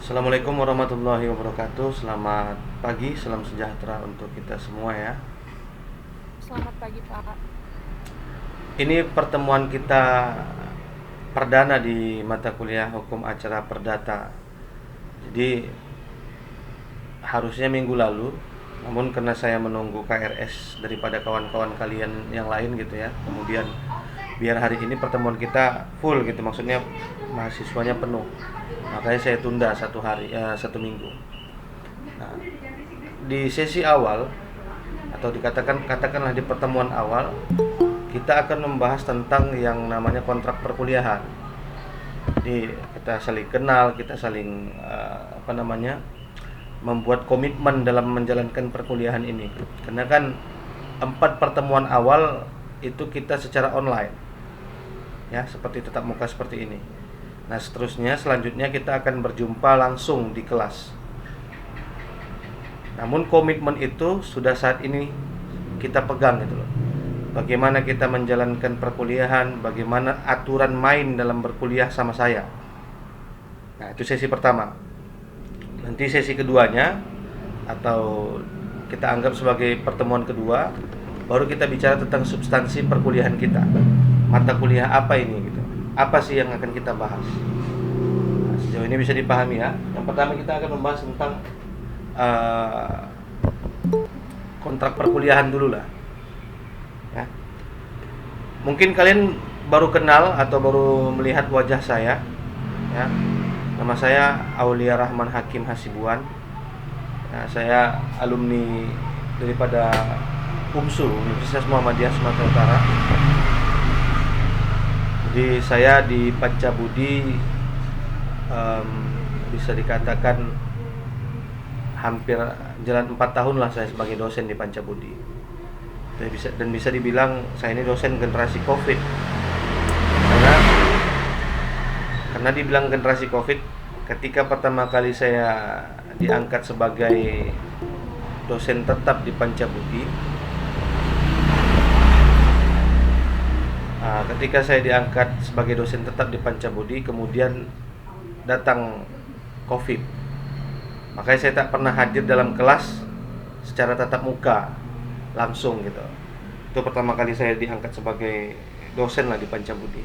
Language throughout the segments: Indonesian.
Assalamualaikum warahmatullahi wabarakatuh. Selamat pagi, salam sejahtera untuk kita semua ya. Selamat pagi, Pak. Ini pertemuan kita perdana di mata kuliah Hukum Acara Perdata. Jadi harusnya minggu lalu, namun karena saya menunggu KRS daripada kawan-kawan kalian yang lain gitu ya. Kemudian biar hari ini pertemuan kita full gitu, maksudnya mahasiswanya penuh. Makanya saya tunda satu minggu. Nah, di sesi awal atau katakanlah di pertemuan awal kita akan membahas tentang yang namanya kontrak perkuliahan. Jadi kita saling kenal, kita saling membuat komitmen dalam menjalankan perkuliahan ini. Karena kan 4 pertemuan awal itu kita secara online, ya seperti tatap muka seperti ini. Nah selanjutnya kita akan berjumpa langsung di kelas. Namun komitmen itu sudah saat ini kita pegang gitu loh. Bagaimana kita menjalankan perkuliahan, bagaimana aturan main dalam berkuliah sama saya. Nah itu sesi pertama. Nanti sesi keduanya atau kita anggap sebagai pertemuan kedua, baru kita bicara tentang substansi perkuliahan kita. Mata kuliah apa ini gitu. Apa sih yang akan kita bahas? Nah, sejauh ini bisa dipahami ya. Yang pertama kita akan membahas tentang kontrak perkuliahan dulu lah. Ya. Mungkin kalian baru kenal atau baru melihat wajah saya. Ya. Nama saya Aulia Rahman Hakim Hasibuan. Nah, saya alumni daripada UMSU, Universitas Muhammadiyah Sumatera Utara. Jadi saya di Pancabudi bisa dikatakan hampir jalan 4 tahun lah saya sebagai dosen di Pancabudi. Dan bisa dibilang saya ini dosen generasi COVID. Karena dibilang generasi COVID, ketika pertama kali saya diangkat sebagai dosen tetap di Pancabudi, ketika saya diangkat sebagai dosen tetap di Pancabudi, kemudian datang COVID, makanya saya tak pernah hadir dalam kelas secara tatap muka langsung gitu. Itu pertama kali saya diangkat sebagai dosen lah di Pancabudi.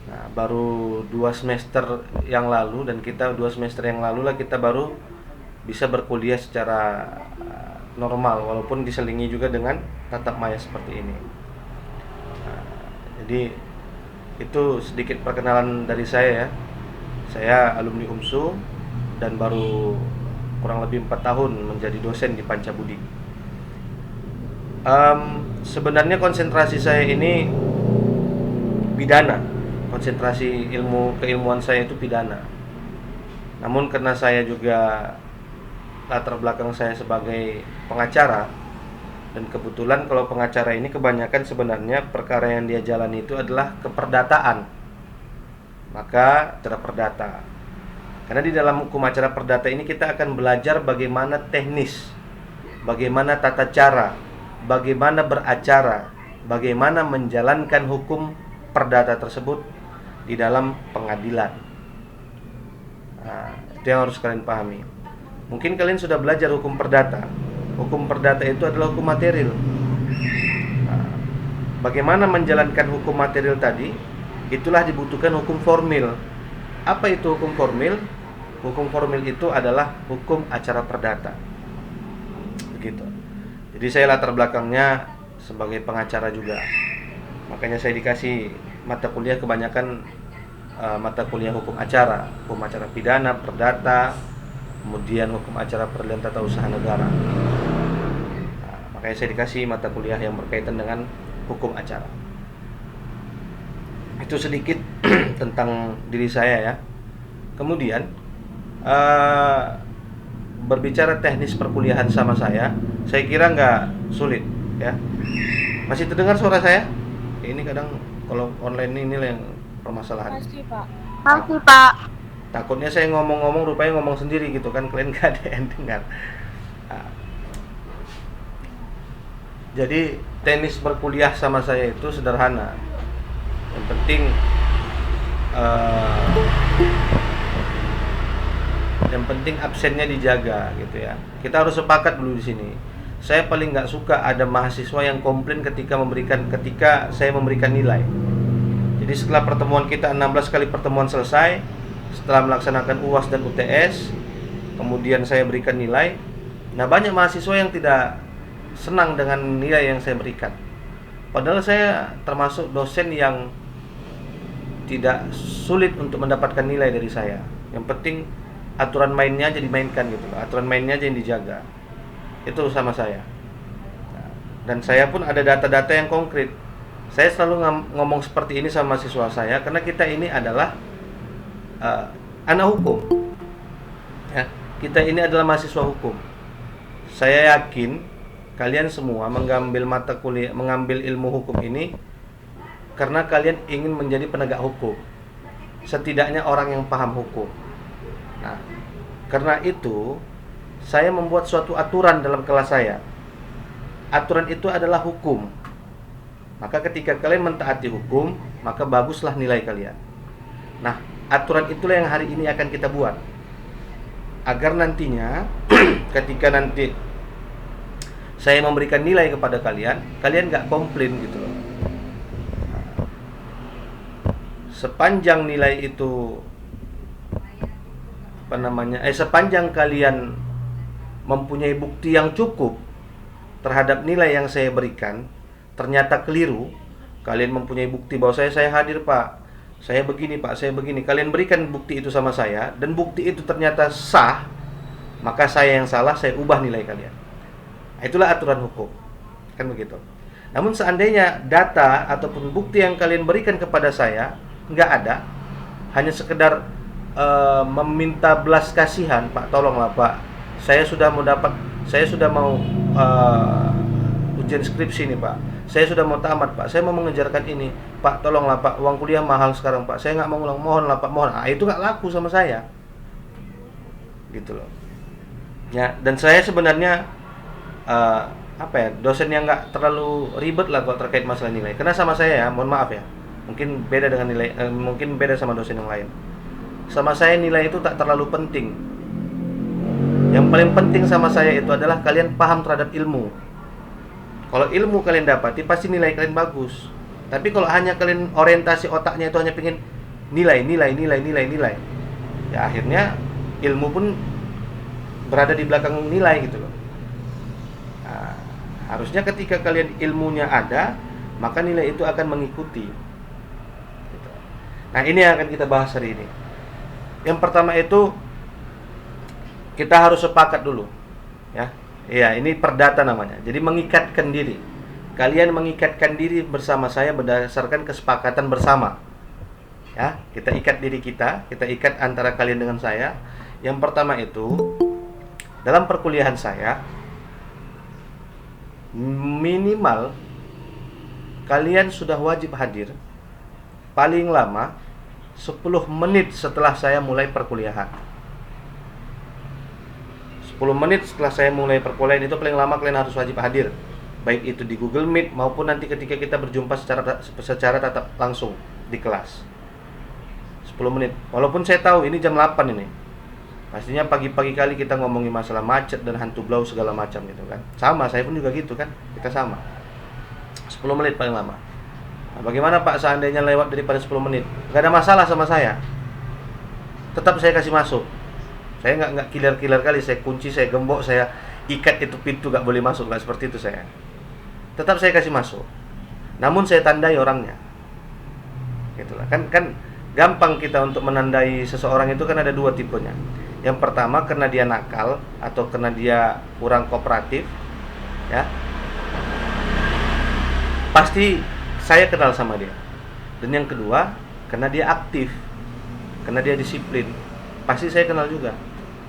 Nah, baru 2 semester yang lalu kita baru bisa berkuliah secara normal, walaupun diselingi juga dengan tatap maya seperti ini. Nah, jadi itu sedikit perkenalan dari saya ya. Saya alumni UMSU dan baru kurang lebih 4 tahun menjadi dosen di Pancabudi. Sebenarnya konsentrasi saya ini pidana. Konsentrasi keilmuan saya itu pidana. Namun karena saya juga latar belakang saya sebagai pengacara, dan kebetulan kalau pengacara ini kebanyakan sebenarnya perkara yang dia jalani itu adalah keperdataan. Maka acara perdata. Karena di dalam hukum acara perdata ini kita akan belajar bagaimana teknis, bagaimana tata cara, bagaimana beracara, bagaimana menjalankan hukum perdata tersebut di dalam pengadilan. Nah, itu yang harus kalian pahami. Mungkin kalian sudah belajar hukum perdata. Hukum perdata itu adalah hukum material. Nah, bagaimana menjalankan hukum material tadi, itulah dibutuhkan hukum formil. Apa itu hukum formil? Hukum formil itu adalah hukum acara perdata. Begitu. Jadi saya latar belakangnya sebagai pengacara juga. Makanya saya dikasih mata kuliah kebanyakan mata kuliah hukum acara pidana, perdata, kemudian hukum acara peradilan tata usaha negara. Nah, makanya saya dikasih mata kuliah yang berkaitan dengan hukum acara. Itu sedikit tentang diri saya ya. Kemudian berbicara teknis perkuliahan sama saya kira nggak sulit ya. Masih terdengar suara saya? Ini kadang kalau online ini yang permasalahan. Masih, Pak. Masih, Pak. Takutnya saya ngomong-ngomong rupanya ngomong sendiri gitu kan, kalian gak ada yang dengar. Nah, jadi teknis berkuliah sama saya itu sederhana. Yang penting Yang penting absennya dijaga gitu ya. Kita harus sepakat dulu di sini. Saya paling nggak suka ada mahasiswa yang komplain ketika saya memberikan nilai. Jadi setelah pertemuan kita 16 kali pertemuan selesai, setelah melaksanakan UAS dan UTS, kemudian saya berikan nilai. Nah, banyak mahasiswa yang tidak senang dengan nilai yang saya berikan. Padahal saya termasuk dosen yang tidak sulit untuk mendapatkan nilai dari saya. Yang penting aturan mainnya aja dimainkan gitu loh. Aturan mainnya aja yang dijaga. Itu sama saya. Nah, dan saya pun ada data-data yang konkret. Saya selalu ngomong seperti ini sama siswa saya karena kita ini adalah anak hukum. Ya, kita ini adalah mahasiswa hukum. Saya yakin kalian semua mengambil mata kuliah, mengambil ilmu hukum ini karena kalian ingin menjadi penegak hukum. Setidaknya orang yang paham hukum. Nah, karena itu saya membuat suatu aturan dalam kelas saya. Aturan itu adalah hukum. Maka ketika kalian mentaati hukum, maka baguslah nilai kalian. Nah, aturan itulah yang hari ini akan kita buat. Agar nantinya ketika nanti saya memberikan nilai kepada kalian, kalian gak komplain gitu loh. Sepanjang nilai itu sepanjang kalian mempunyai bukti yang cukup terhadap nilai yang saya berikan ternyata keliru, kalian mempunyai bukti bahwa saya hadir Pak, saya begini Pak, saya begini, kalian berikan bukti itu sama saya dan bukti itu ternyata sah, maka saya yang salah, saya ubah nilai kalian. Itulah aturan hukum, kan begitu. Namun seandainya data ataupun bukti yang kalian berikan kepada saya nggak ada, hanya sekedar meminta belas kasihan, Pak tolonglah Pak, saya sudah mau ujian skripsi nih Pak, saya sudah mau tamat Pak, saya mau mengejarkan ini Pak, tolonglah Pak, uang kuliah mahal sekarang Pak, saya nggak mau ulang, mohonlah Pak, mohon. Itu nggak laku sama saya, gitu loh. Ya, dan saya sebenarnya dosen yang nggak terlalu ribet lah kalau terkait masalah nilai. Karena sama saya ya, mohon maaf ya, mungkin beda dengan nilai, mungkin beda sama dosen yang lain. Sama saya nilai itu tak terlalu penting. Yang paling penting sama saya itu adalah kalian paham terhadap ilmu. Kalau ilmu kalian dapati, pasti nilai kalian bagus. Tapi kalau hanya kalian orientasi otaknya itu hanya pengen nilai, ya akhirnya ilmu pun berada di belakang nilai gitu loh. Nah, harusnya ketika kalian ilmunya ada, maka nilai itu akan mengikuti. Gitu. Nah, ini yang akan kita bahas hari ini. Yang pertama itu kita harus sepakat dulu, ya. Iya, ini perdata namanya. Jadi mengikatkan diri. Kalian mengikatkan diri bersama saya berdasarkan kesepakatan bersama. Ya, kita ikat diri kita ikat antara kalian dengan saya. Yang pertama itu, dalam perkuliahan saya minimal kalian sudah wajib hadir paling lama 10 menit setelah saya mulai perkuliahan. 10 menit setelah saya mulai perkuliahan itu paling lama kalian harus wajib hadir. Baik itu di Google Meet maupun nanti ketika kita berjumpa secara tatap langsung di kelas. 10 menit. Walaupun saya tahu ini jam 8 ini. Pastinya pagi-pagi kali kita ngomongin masalah macet dan hantu blau segala macam gitu kan. Sama, saya pun juga gitu kan. Kita sama. 10 menit paling lama. Nah, bagaimana Pak seandainya lewat daripada 10 menit? Gak ada masalah sama saya. Tetap saya kasih masuk. Saya nggak kiler-kiler kali, saya kunci, saya gembok, saya ikat itu pintu, nggak boleh masuk, nggak seperti itu saya. Tetap saya kasih masuk. Namun saya tandai orangnya. Gitulah. Kan gampang kita untuk menandai seseorang itu kan ada dua tipenya. Yang pertama karena dia nakal atau karena dia kurang kooperatif, ya. Pasti saya kenal sama dia. Dan yang kedua, karena dia aktif, karena dia disiplin, pasti saya kenal juga.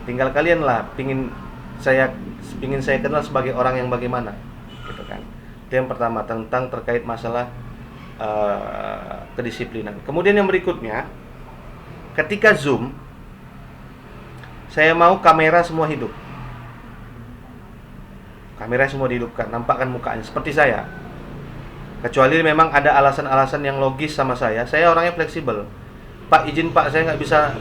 Tinggal kalian lah pingin saya kenal sebagai orang yang bagaimana, gitu kan. Itu yang pertama tentang terkait masalah kedisiplinan. Kemudian yang berikutnya, ketika Zoom, saya mau kamera semua hidup. Kamera semua dihidupkan, nampakkan mukanya seperti saya. Kecuali memang ada alasan-alasan yang logis sama saya orangnya fleksibel. Pak, izin Pak, saya nggak bisa